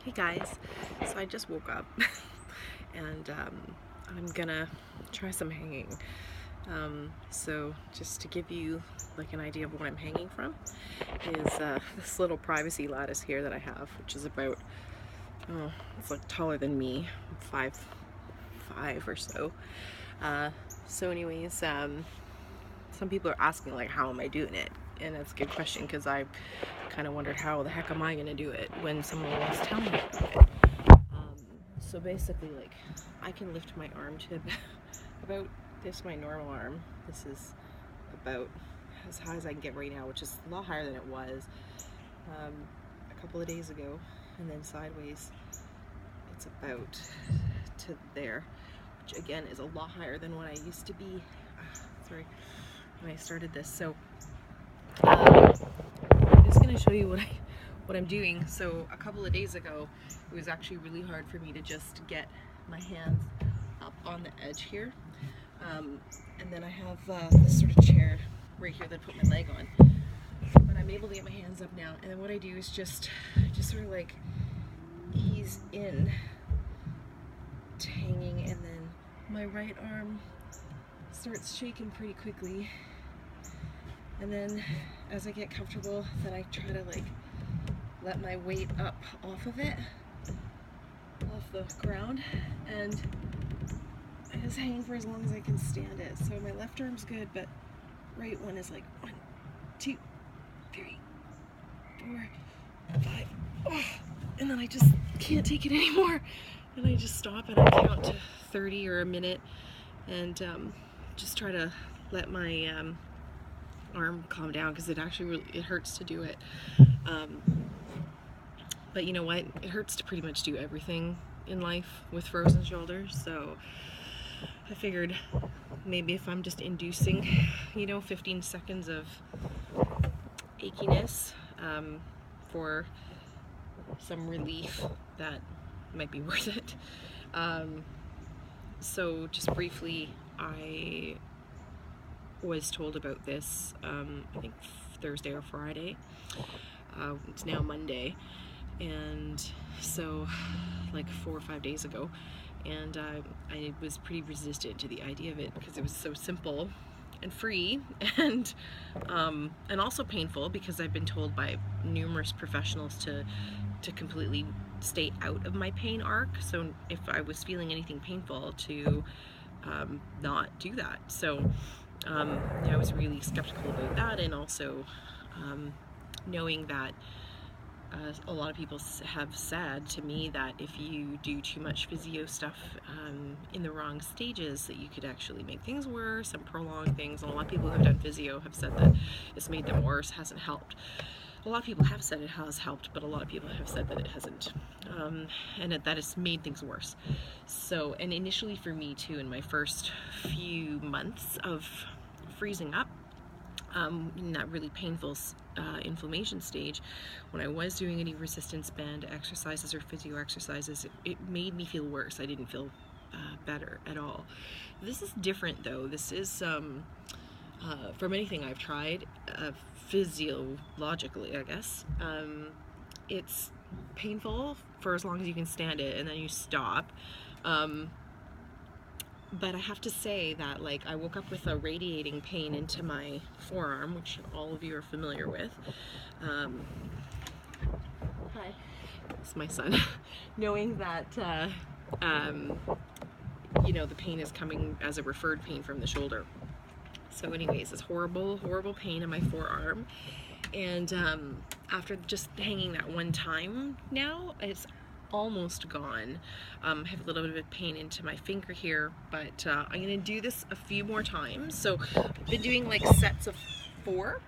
Hey guys, so I just woke up and I'm gonna try some hanging. So just to give you like an idea of what I'm hanging from is this little privacy lattice here that I have, which is about, oh, it's like taller than me, 5'5" or so. So anyways, some people are asking like, how am I doing it? And that's a good question, because I kind of wondered, how the heck am I gonna do it when someone was telling me about it? So basically, like, I can lift my arm to about this, my normal arm. This is about as high as I can get right now, which is a lot higher than it was a couple of days ago. And then sideways, it's about to there, which again is a lot higher than what I used to be. Sorry, when I started this. So I'm just going to show you what I'm doing. So a couple of days ago, it was actually really hard for me to just get my hands up on the edge here. And then I have this sort of chair right here that I put my leg on. But I'm able to get my hands up now. And then what I do is just sort of like ease in to hanging, and then my right arm starts shaking pretty quickly. And then as I get comfortable, then I try to like let my weight up off of it, off the ground, and I just hang for as long as I can stand it. So my left arm's good, but right one is like 1, 2, 3, 4, 5, oh, and then I just can't take it anymore, and I just stop and I count to 30 or a minute, and just try to let my arm calm down, because it actually it hurts to do it. But you know what? It hurts to pretty much do everything in life with frozen shoulders. So I figured maybe if I'm just inducing, 15 seconds of achiness for some relief, that might be worth it. So just briefly, I was told about this, I think Thursday or Friday. It's now Monday, and so like 4 or 5 days ago, and I was pretty resistant to the idea of it because it was so simple and free, and also painful, because I've been told by numerous professionals to completely stay out of my pain arc. So if I was feeling anything painful, to not do that. So I was really skeptical about that, and also knowing that a lot of people have said to me that if you do too much physio stuff in the wrong stages, that you could actually make things worse and prolong things. And a lot of people who have done physio have said that it's made them worse, hasn't helped. A lot of people have said it has helped, but a lot of people have said that it hasn't, and that it's made things worse. So, and initially for me too, in my first few months of freezing up, in that really painful inflammation stage, when I was doing any resistance band exercises or physio exercises, it made me feel worse. I didn't feel better at all. This is different though. This is from anything I've tried, physiologically, I guess. It's painful for as long as you can stand it, and then you stop. But I have to say that, like, I woke up with a radiating pain into my forearm, which all of you are familiar with. Hi, it's my son. Knowing that, the pain is coming as a referred pain from the shoulder. So anyways, this horrible, horrible pain in my forearm. And after just hanging that one time now, it's almost gone. I have a little bit of pain into my finger here, but I'm going to do this a few more times. So I've been doing like sets of 4.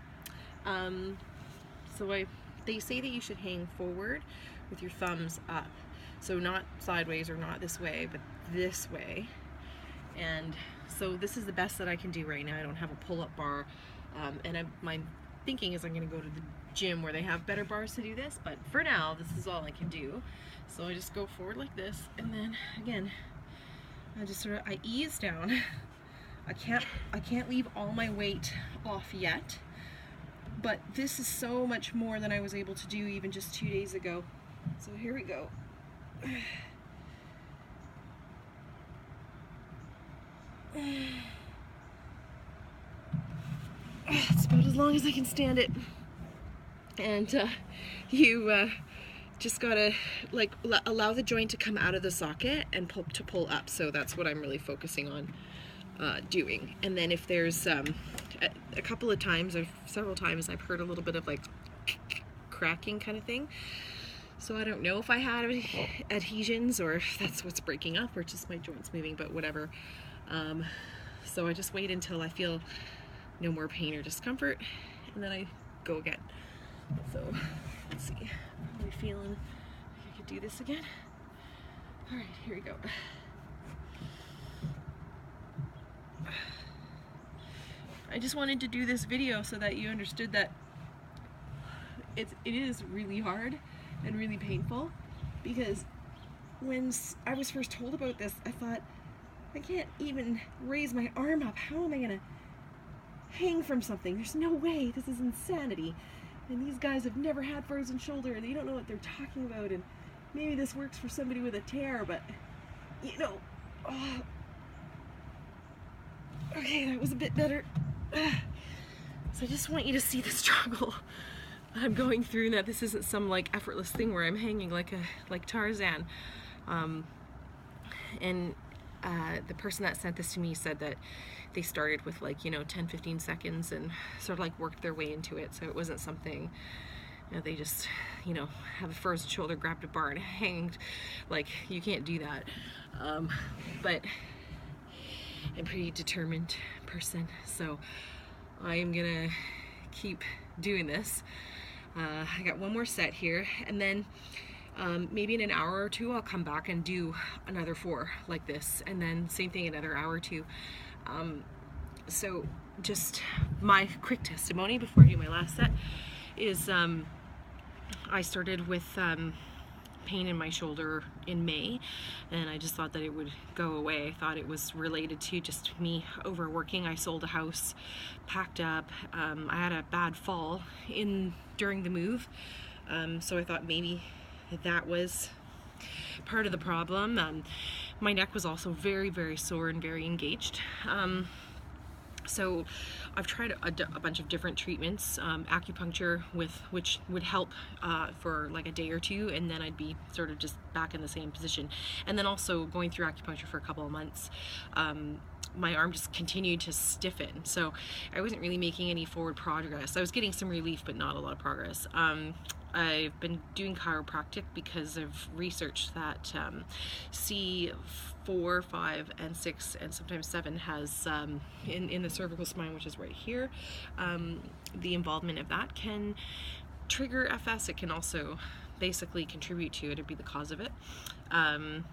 They say that you should hang forward with your thumbs up. So not sideways or not this way, but this way. And so this is the best that I can do right now. I don't have a pull-up bar, and my thinking is I'm going to go to the gym where they have better bars to do this, but for now this is all I can do. So I just go forward like this, and then again I just I ease down. I can't leave all my weight off yet, but this is so much more than I was able to do even just 2 days ago. So here we go. It's about as long as I can stand it. And you just gotta like allow the joint to come out of the socket and pull up. So that's what I'm really focusing on doing. And then if there's a couple of times or several times I've heard a little bit of like cracking kind of thing. So I don't know if I had adhesions or if that's what's breaking up or just my joints moving, but whatever. So I just wait until I feel no more pain or discomfort, and then I go again. So let's see, how am I feeling? I could do this again. All right, here we go. I just wanted to do this video so that you understood that it is really hard and really painful, because when I was first told about this, I thought, I can't even raise my arm up. How am I gonna hang from something? There's no way. This is insanity. And these guys have never had frozen shoulder and they don't know what they're talking about, and maybe this works for somebody with a tear, but you know, oh. Okay, that was a bit better. So I just want you to see the struggle I'm going through, and that this isn't some like effortless thing where I'm hanging like Tarzan. And the person that sent this to me said that they started with like, 10-15 seconds and sort of like worked their way into it. So it wasn't something, they just, have a frozen shoulder, grabbed a bar and hanged. Like, you can't do that. But I'm a pretty determined person, so I'm gonna keep doing this. I got one more set here, and then maybe in an hour or two I'll come back and do another 4 like this, and then same thing, another hour or 2. So just my quick testimony before I do my last set is I started with pain in my shoulder in May, and I just thought that it would go away. I thought it was related to just me overworking. I sold a house, packed up. I had a bad fall during the move, so I thought maybe that was part of the problem. My neck was also very, very sore and very engaged. So I've tried a bunch of different treatments, acupuncture which would help for like a day or 2, and then I'd be sort of just back in the same position. And then also going through acupuncture for a couple of months, my arm just continued to stiffen. So I wasn't really making any forward progress. I was getting some relief, but not a lot of progress. I've been doing chiropractic because I've researched that C4, 5, and 6, and sometimes 7 has in the cervical spine, which is right here, the involvement of that can trigger FS. It can also basically contribute to it or be the cause of it.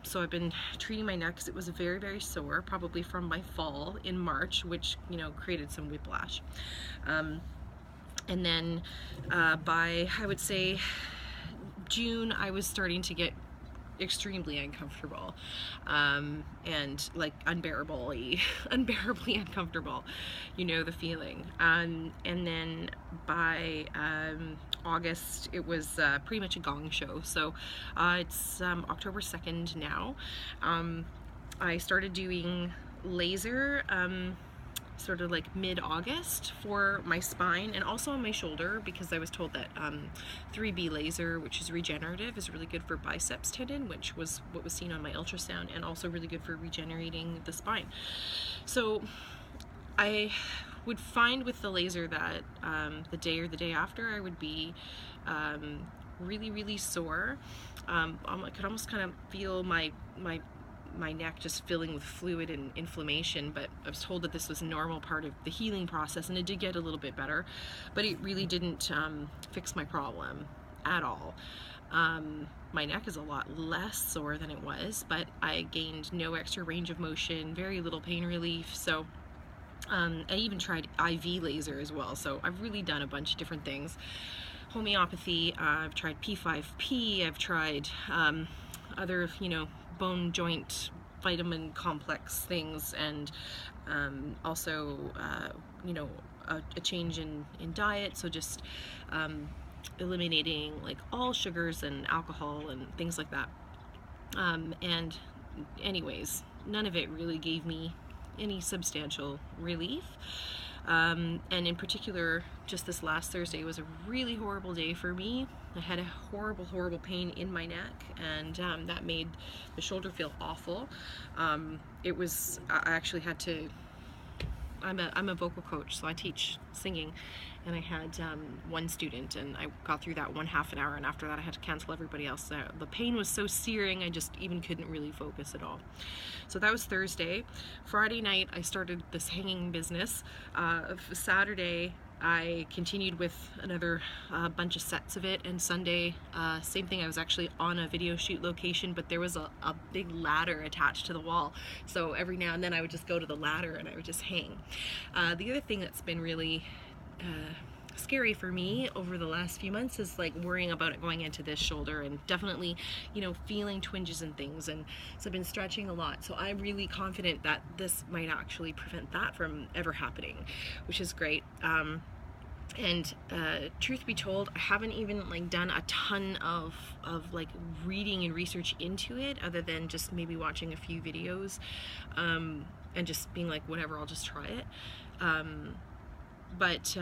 So I've been treating my neck because it was very, very sore, probably from my fall in March, which created some whiplash. And then by, I would say, June, I was starting to get extremely uncomfortable, and like unbearably uncomfortable, the feeling. And then by August, it was pretty much a gong show. So it's October 2nd now. I started doing laser sort of like mid-August for my spine and also on my shoulder, because I was told that 3B laser, which is regenerative, is really good for biceps tendon, which was what was seen on my ultrasound, and also really good for regenerating the spine. So I would find with the laser that the day or the day after I would be really, really sore. I could almost kind of feel my neck just filling with fluid and inflammation, but I was told that this was a normal part of the healing process, and it did get a little bit better, but it really didn't fix my problem at all. My neck is a lot less sore than it was, but I gained no extra range of motion, very little pain relief. So I even tried IV laser as well. So I've really done a bunch of different things. Homeopathy, I've tried P5P, I've tried other, bone joint vitamin complex things, and also a change in diet, so just eliminating like all sugars and alcohol and things like that. And anyways, none of it really gave me any substantial relief. And in particular, just this last Thursday was a really horrible day for me. I had a horrible pain in my neck, and that made the shoulder feel awful. I actually had to, I'm a vocal coach, so I teach singing, and I had one student, and I got through that one half an hour, and after that I had to cancel everybody else. The pain was so searing, I just even couldn't really focus at all. So that was Thursday. Friday night I started this hanging business. Saturday I continued with another bunch of sets of it, and Sunday, same thing. I was actually on a video shoot location, but there was a big ladder attached to the wall, so every now and then I would just go to the ladder and I would just hang. The other thing that's been really scary for me over the last few months is like worrying about it going into this shoulder, and definitely, you know, feeling twinges and things, and so I've been stretching a lot. So I'm really confident that this might actually prevent that from ever happening, which is great. And truth be told, I haven't even like done a ton of like reading and research into it, other than just maybe watching a few videos, and just being like, whatever, I'll just try it. But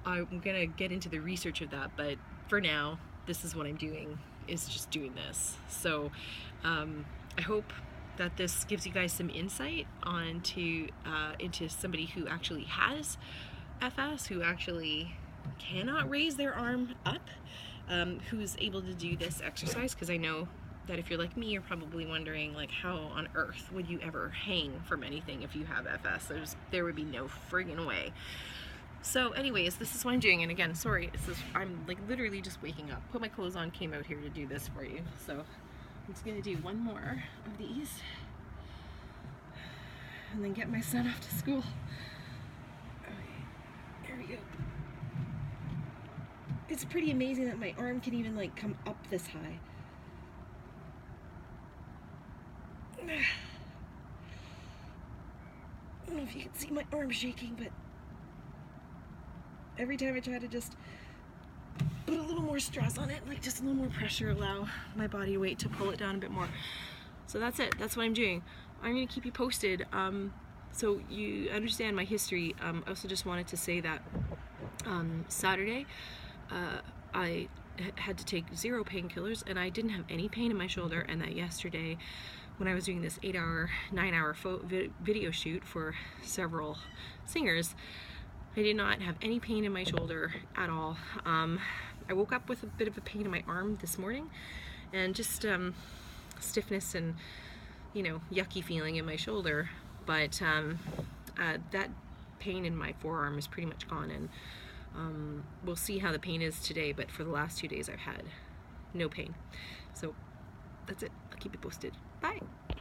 I'm gonna get into the research of that, but for now, this is what I'm doing, is just doing this. So I hope that this gives you guys some insight into somebody who actually has FS, who actually cannot raise their arm up, who's able to do this exercise, because I know that if you're like me, you're probably wondering, like, how on earth would you ever hang from anything if you have FS? There would be no friggin' way. So anyways, this is what I'm doing, and again, sorry, I'm like literally just waking up, put my clothes on, came out here to do this for you. So I'm just gonna do one more of these and then get my son off to school. Okay, there we go. It's pretty amazing that my arm can even like come up this high. I don't know if you can see my arm shaking, but every time I try to just put a little more stress on it, like just a little more pressure, allow my body weight to pull it down a bit more. So that's it. That's what I'm doing. I'm going to keep you posted. So you understand my history. I also just wanted to say that Saturday I had to take 0 painkillers, and I didn't have any pain in my shoulder, and that yesterday when I was doing this 9-hour video shoot for several singers, I did not have any pain in my shoulder at all. I woke up with a bit of a pain in my arm this morning, and just stiffness and, you know, yucky feeling in my shoulder, but that pain in my forearm is pretty much gone, and we'll see how the pain is today, but for the last 2 days I've had no pain. So that's it. I'll keep you posted. Bye!